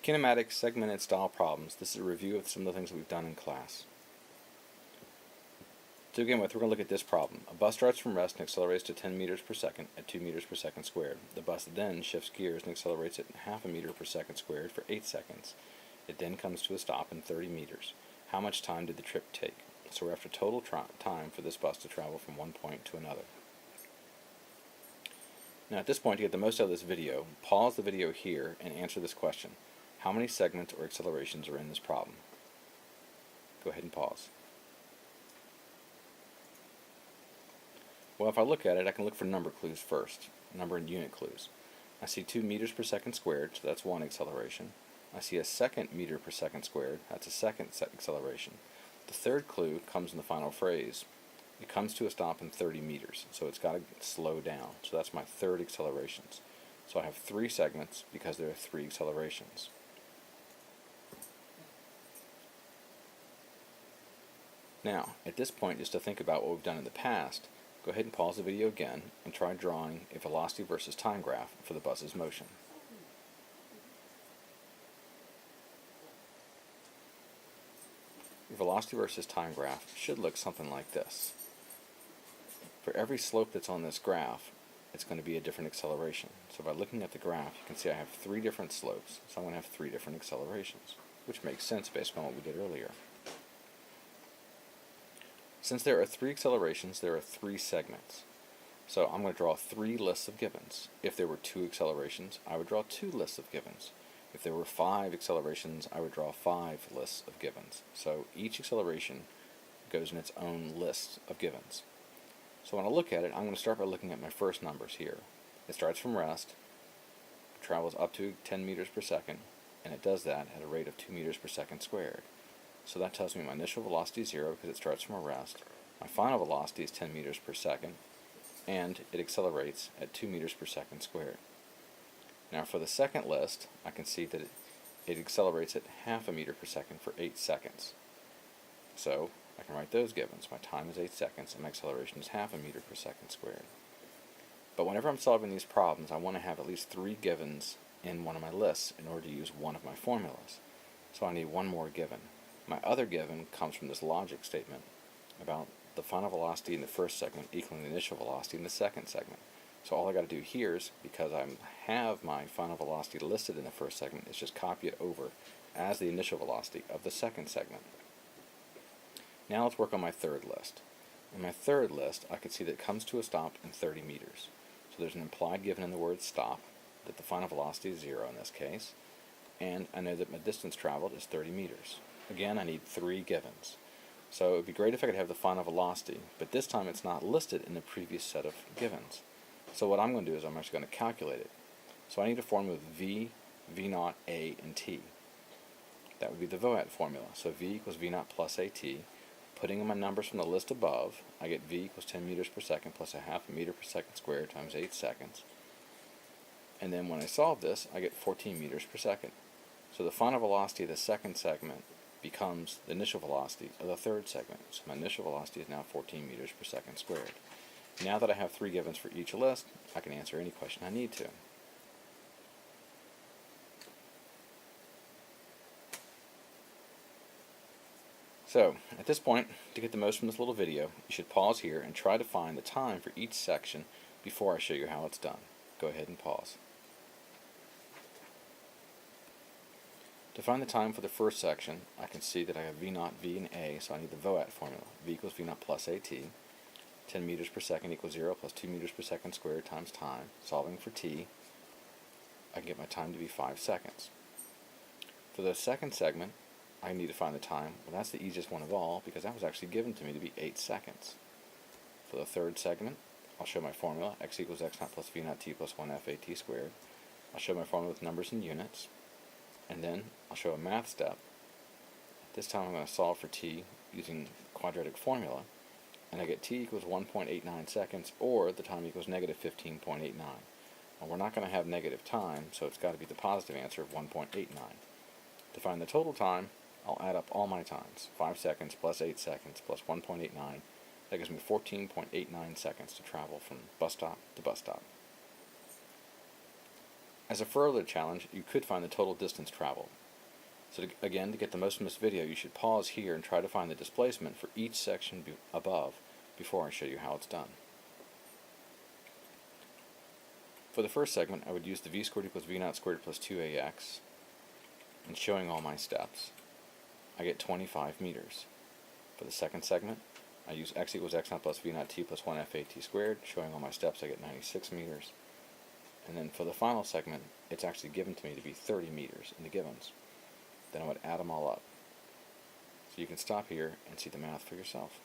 Kinematics, segmented style problems. This is a review of some of the things that we've done in class. To begin with, we're going to look at this problem. A bus starts from rest and accelerates to 10 meters per second at 2 meters per second squared. The bus then shifts gears and accelerates at half a meter per second squared for 8 seconds. It then comes to a stop in 30 meters. How much time did the trip take? So we're after total time for this bus to travel from one point to another. Now at this point, to get the most out of this video, pause the video here and answer this question. How many segments or accelerations are in this problem? Go ahead and pause. Well, if I look at it, I can look for number clues first, number and unit clues. I see 2 meters per second squared, so that's one acceleration. I see a second meter per second squared, that's a second acceleration. The third clue comes in the final phrase. It comes to a stop in 30 meters, so it's got to slow down. So that's my third accelerations. So I have 3 segments because there are 3 accelerations. Now, at this point, just to think about what we've done in the past, go ahead and pause the video again and try drawing a velocity versus time graph for the bus's motion. The velocity versus time graph should look something like this. For every slope that's on this graph, it's going to be a different acceleration. So by looking at the graph, you can see I have 3 different slopes, so I'm going to have 3 different accelerations, which makes sense based on what we did earlier. Since there are 3 accelerations, there are 3 segments. So I'm going to draw 3 lists of givens. If there were 2 accelerations, I would draw 2 lists of givens. If there were 5 accelerations, I would draw 5 lists of givens. So each acceleration goes in its own list of givens. So when I look at it, I'm going to start by looking at my first numbers here. It starts from rest, travels up to 10 meters per second, and it does that at a rate of 2 meters per second squared. So that tells me my initial velocity is 0 because it starts from a rest. My final velocity is 10 meters per second, and it accelerates at 2 meters per second squared. Now for the second list, I can see that it accelerates at half a meter per second for 8 seconds. So I can write those givens. My time is 8 seconds, and my acceleration is half a meter per second squared. But whenever I'm solving these problems, I want to have at least 3 givens in one of my lists in order to use one of my formulas. So I need one more given. My other given comes from this logic statement about the final velocity in the first segment equaling the initial velocity in the second segment. So all I got to do here is, because I have my final velocity listed in the first segment, is just copy it over as the initial velocity of the second segment. Now let's work on my third list. In my third list, I can see that it comes to a stop in 30 meters. So there's an implied given in the word stop, that the final velocity is 0 in this case, and I know that my distance traveled is 30 meters. Again, I need 3 givens. So it would be great if I could have the final velocity, but this time it's not listed in the previous set of givens. So what I'm going to do is I'm actually going to calculate it. So I need a formula with V, V0, A, and T. That would be the VOAT formula. So V equals V0 plus AT. Putting in my numbers from the list above, I get V equals 10 meters per second plus a half a meter per second squared times 8 seconds. And then when I solve this, I get 14 meters per second. So the final velocity of the second segment becomes the initial velocity of the third segment. So my initial velocity is now 14 meters per second squared. Now that I have 3 givens for each list, I can answer any question I need to. So, at this point, to get the most from this little video, you should pause here and try to find the time for each section before I show you how it's done. Go ahead and pause. To find the time for the first section, I can see that I have V0, V, and A, so I need the VOAT formula. V equals V0 plus AT. 10 meters per second equals 0 plus 2 meters per second squared times time. Solving for T, I can get my time to be 5 seconds. For the second segment, I need to find the time. Well, that's the easiest one of all because that was actually given to me to be 8 seconds. For the third segment, I'll show my formula, x equals x0 plus v0 t plus 1 f a t squared. I'll show my formula with numbers and units, and then I'll show a math step. This time I'm going to solve for t using quadratic formula, and I get t equals 1.89 seconds, or the time equals negative 15.89. Well, we're not going to have negative time, so it's got to be the positive answer of 1.89. To find the total time, I'll add up all my times. 5 seconds plus 8 seconds plus 1.89. That gives me 14.89 seconds to travel from bus stop to bus stop. As a further challenge, you could find the total distance traveled. So again, to get the most from this video, you should pause here and try to find the displacement for each section above before I show you how it's done. For the first segment, I would use the v squared equals v naught squared plus 2ax, and showing all my steps, I get 25 meters. For the second segment, I use x equals x naught plus v naught t plus 1 f a t squared, showing all my steps, I get 96 meters. And then for the final segment, it's actually given to me to be 30 meters in the givens. Then I would add them all up. So you can stop here and see the math for yourself.